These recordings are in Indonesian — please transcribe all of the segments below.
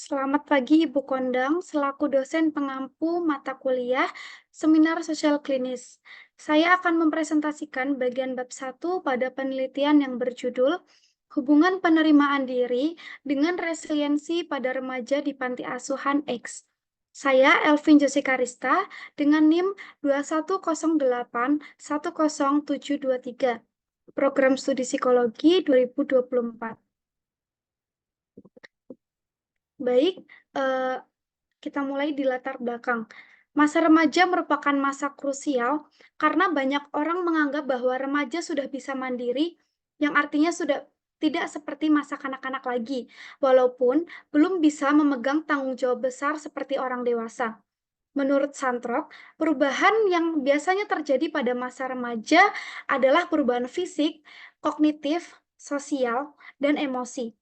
Selamat pagi Ibu Kondang, selaku dosen pengampu mata kuliah Seminar Sosial Klinis. Saya akan mempresentasikan bagian bab 1 pada penelitian yang berjudul Hubungan Penerimaan Diri dengan Resiliensi pada Remaja di Panti Asuhan X. Saya Elvin Jessica Rista dengan NIM 2108100723, Program Studi Psikologi 2024. Baik, kita mulai di latar belakang. Masa remaja merupakan masa krusial karena banyak orang menganggap bahwa remaja sudah bisa mandiri, yang artinya sudah tidak seperti masa kanak-kanak lagi, walaupun belum bisa memegang tanggung jawab besar seperti orang dewasa. Menurut Santrok, perubahan yang biasanya terjadi pada masa remaja adalah perubahan fisik, kognitif, sosial, dan emosi.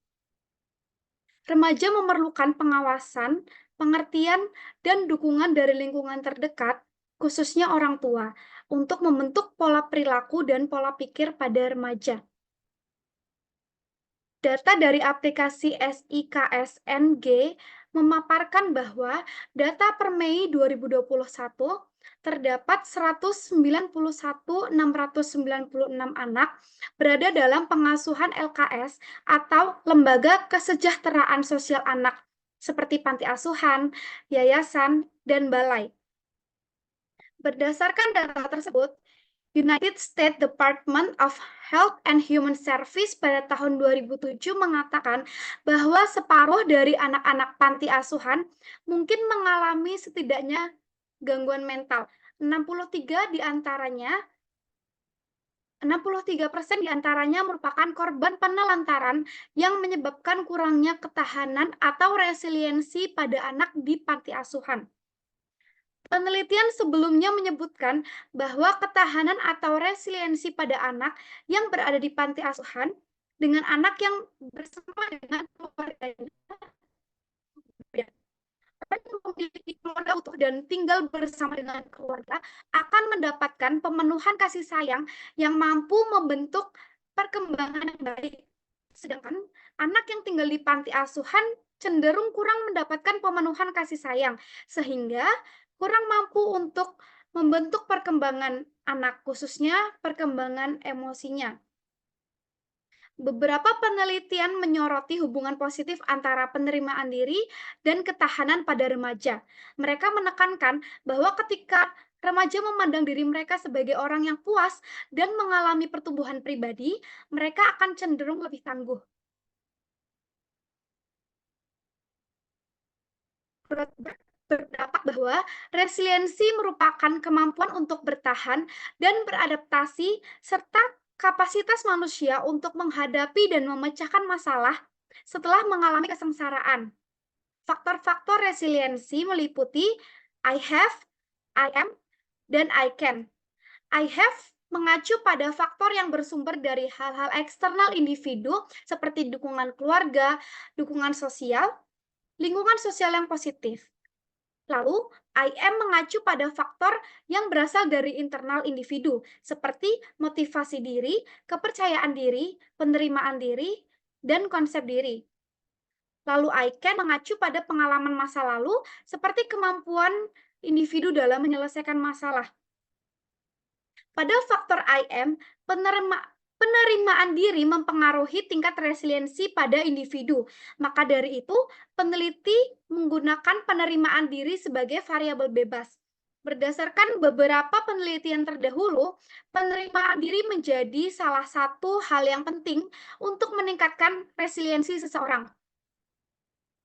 Remaja memerlukan pengawasan, pengertian, dan dukungan dari lingkungan terdekat, khususnya orang tua, untuk membentuk pola perilaku dan pola pikir pada remaja. Data dari aplikasi SIKSNG memaparkan bahwa data per Mei 2021 terdapat 191.696 anak berada dalam pengasuhan LKS atau Lembaga Kesejahteraan Sosial Anak seperti panti asuhan, yayasan, dan balai. Berdasarkan data tersebut, United States Department of Health and Human Services pada tahun 2007 mengatakan bahwa separuh dari anak-anak panti asuhan mungkin mengalami setidaknya gangguan mental. 63 diantaranya 63% diantaranya merupakan korban penelantaran yang menyebabkan kurangnya ketahanan atau resiliensi pada anak di panti asuhan. Penelitian sebelumnya menyebutkan bahwa ketahanan atau resiliensi pada anak yang berada di panti asuhan dengan anak yang bersama dengan keluarganya memiliki keluarga utuh dan tinggal bersama dengan keluarga akan mendapatkan pemenuhan kasih sayang yang mampu membentuk perkembangan yang baik. Sedangkan anak yang tinggal di panti asuhan cenderung kurang mendapatkan pemenuhan kasih sayang, sehingga kurang mampu untuk membentuk perkembangan anak, khususnya perkembangan emosinya. Beberapa penelitian menyoroti hubungan positif antara penerimaan diri dan ketahanan pada remaja. Mereka menekankan bahwa ketika remaja memandang diri mereka sebagai orang yang puas dan mengalami pertumbuhan pribadi, mereka akan cenderung lebih tangguh. Berpendapat bahwa resiliensi merupakan kemampuan untuk bertahan dan beradaptasi serta kapasitas manusia untuk menghadapi dan memecahkan masalah setelah mengalami kesengsaraan. Faktor-faktor resiliensi meliputi I have, I am, dan I can. I have mengacu pada faktor yang bersumber dari hal-hal eksternal individu seperti dukungan keluarga, dukungan sosial, lingkungan sosial yang positif. Lalu, I am mengacu pada faktor yang berasal dari internal individu, seperti motivasi diri, kepercayaan diri, penerimaan diri, dan konsep diri. Lalu, I can mengacu pada pengalaman masa lalu, seperti kemampuan individu dalam menyelesaikan masalah. Pada faktor I am, penerimaan diri mempengaruhi tingkat resiliensi pada individu. Maka dari itu, peneliti menggunakan penerimaan diri sebagai variabel bebas. Berdasarkan beberapa penelitian terdahulu, penerimaan diri menjadi salah satu hal yang penting untuk meningkatkan resiliensi seseorang.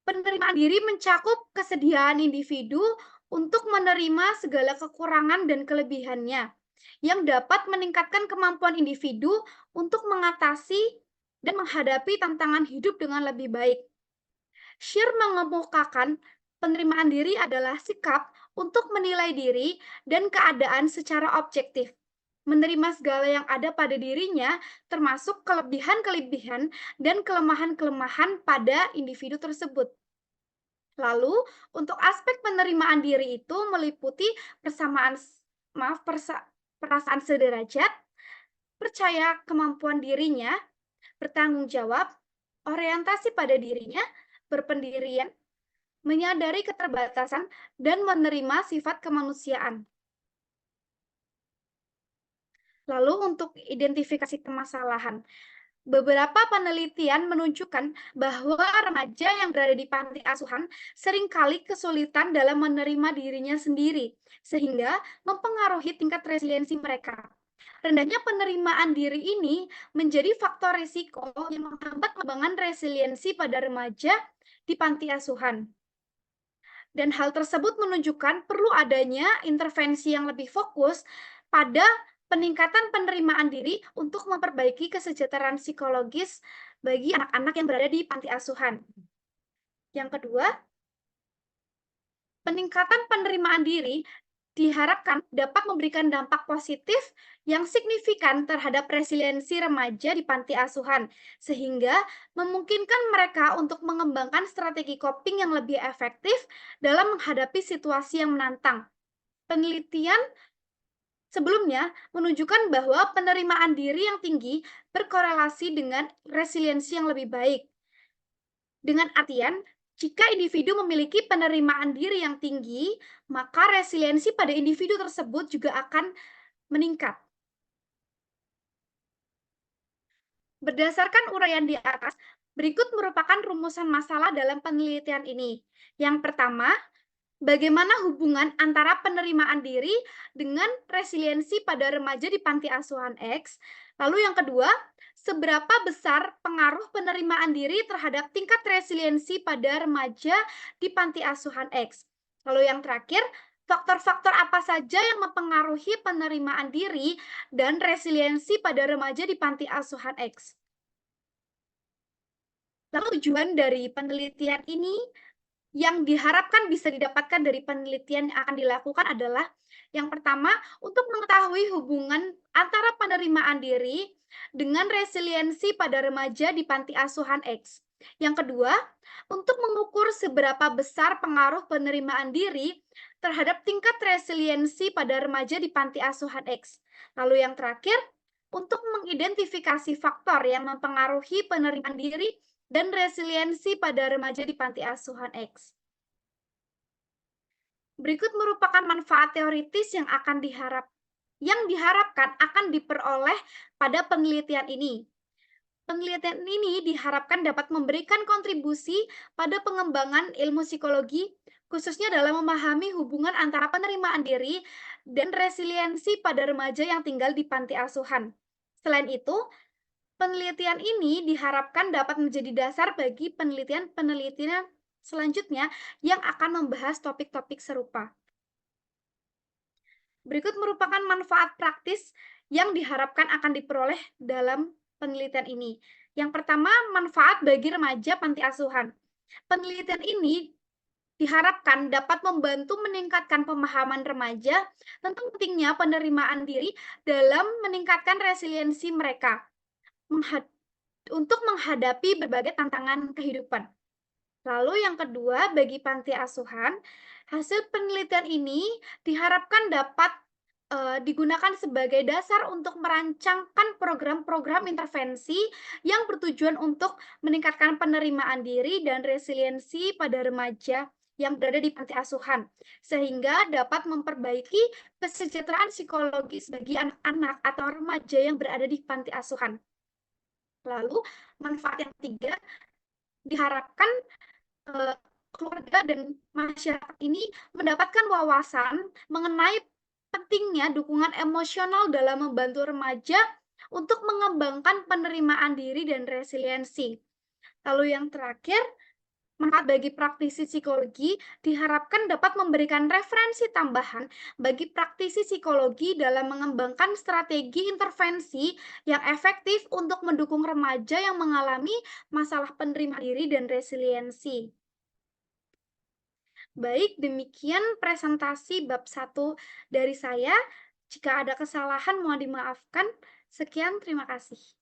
Penerimaan diri mencakup kesediaan individu untuk menerima segala kekurangan dan kelebihannya, yang dapat meningkatkan kemampuan individu untuk mengatasi dan menghadapi tantangan hidup dengan lebih baik. Scheer mengemukakan penerimaan diri adalah sikap untuk menilai diri dan keadaan secara objektif, menerima segala yang ada pada dirinya, termasuk kelebihan-kelebihan dan kelemahan-kelemahan pada individu tersebut. Lalu, untuk aspek penerimaan diri itu meliputi perasaan sederajat, percaya kemampuan dirinya, bertanggung jawab, orientasi pada dirinya, berpendirian, menyadari keterbatasan, dan menerima sifat kemanusiaan. Lalu untuk identifikasi permasalahan, beberapa penelitian menunjukkan bahwa remaja yang berada di panti asuhan seringkali kesulitan dalam menerima dirinya sendiri, sehingga mempengaruhi tingkat resiliensi mereka. Rendahnya penerimaan diri ini menjadi faktor risiko yang menghambat pengembangan resiliensi pada remaja di panti asuhan. Dan hal tersebut menunjukkan perlu adanya intervensi yang lebih fokus pada peningkatan penerimaan diri untuk memperbaiki kesejahteraan psikologis bagi anak-anak yang berada di panti asuhan. Yang kedua, peningkatan penerimaan diri diharapkan dapat memberikan dampak positif yang signifikan terhadap resiliensi remaja di panti asuhan, sehingga memungkinkan mereka untuk mengembangkan strategi coping yang lebih efektif dalam menghadapi situasi yang menantang. Penelitian sebelumnya menunjukkan bahwa penerimaan diri yang tinggi berkorelasi dengan resiliensi yang lebih baik. Dengan artian, jika individu memiliki penerimaan diri yang tinggi, maka resiliensi pada individu tersebut juga akan meningkat. Berdasarkan uraian di atas, berikut merupakan rumusan masalah dalam penelitian ini. Yang pertama, bagaimana hubungan antara penerimaan diri dengan resiliensi pada remaja di panti asuhan X? Lalu yang kedua, seberapa besar pengaruh penerimaan diri terhadap tingkat resiliensi pada remaja di panti asuhan X? Lalu yang terakhir, faktor-faktor apa saja yang mempengaruhi penerimaan diri dan resiliensi pada remaja di panti asuhan X? Lalu tujuan dari penelitian ini yang diharapkan bisa didapatkan dari penelitian yang akan dilakukan adalah yang pertama, untuk mengetahui hubungan antara penerimaan diri dengan resiliensi pada remaja di panti asuhan X. Yang kedua, untuk mengukur seberapa besar pengaruh penerimaan diri terhadap tingkat resiliensi pada remaja di panti asuhan X. Lalu yang terakhir, untuk mengidentifikasi faktor yang mempengaruhi penerimaan diri dan resiliensi pada remaja di panti asuhan X. Berikut merupakan manfaat teoritis yang diharapkan akan diperoleh pada penelitian ini. Penelitian ini diharapkan dapat memberikan kontribusi pada pengembangan ilmu psikologi, khususnya dalam memahami hubungan antara penerimaan diri dan resiliensi pada remaja yang tinggal di panti asuhan. Selain itu, penelitian ini diharapkan dapat menjadi dasar bagi penelitian-penelitian selanjutnya yang akan membahas topik-topik serupa. Berikut merupakan manfaat praktis yang diharapkan akan diperoleh dalam penelitian ini. Yang pertama, manfaat bagi remaja panti asuhan. Penelitian ini diharapkan dapat membantu meningkatkan pemahaman remaja tentang pentingnya penerimaan diri dalam meningkatkan resiliensi mereka untuk menghadapi berbagai tantangan kehidupan. Lalu yang kedua, bagi panti asuhan, hasil penelitian ini diharapkan dapat digunakan sebagai dasar untuk merancangkan program-program intervensi yang bertujuan untuk meningkatkan penerimaan diri dan resiliensi pada remaja yang berada di panti asuhan, sehingga dapat memperbaiki kesejahteraan psikologis bagi anak-anak atau remaja yang berada di panti asuhan. Lalu, manfaat yang ketiga, diharapkan keluarga dan masyarakat ini mendapatkan wawasan mengenai pentingnya dukungan emosional dalam membantu remaja untuk mengembangkan penerimaan diri dan resiliensi. Lalu yang terakhir, manfaat bagi praktisi psikologi diharapkan dapat memberikan referensi tambahan bagi praktisi psikologi dalam mengembangkan strategi intervensi yang efektif untuk mendukung remaja yang mengalami masalah penerimaan diri dan resiliensi. Baik, demikian presentasi bab 1 dari saya. Jika ada kesalahan mohon dimaafkan. Sekian, terima kasih.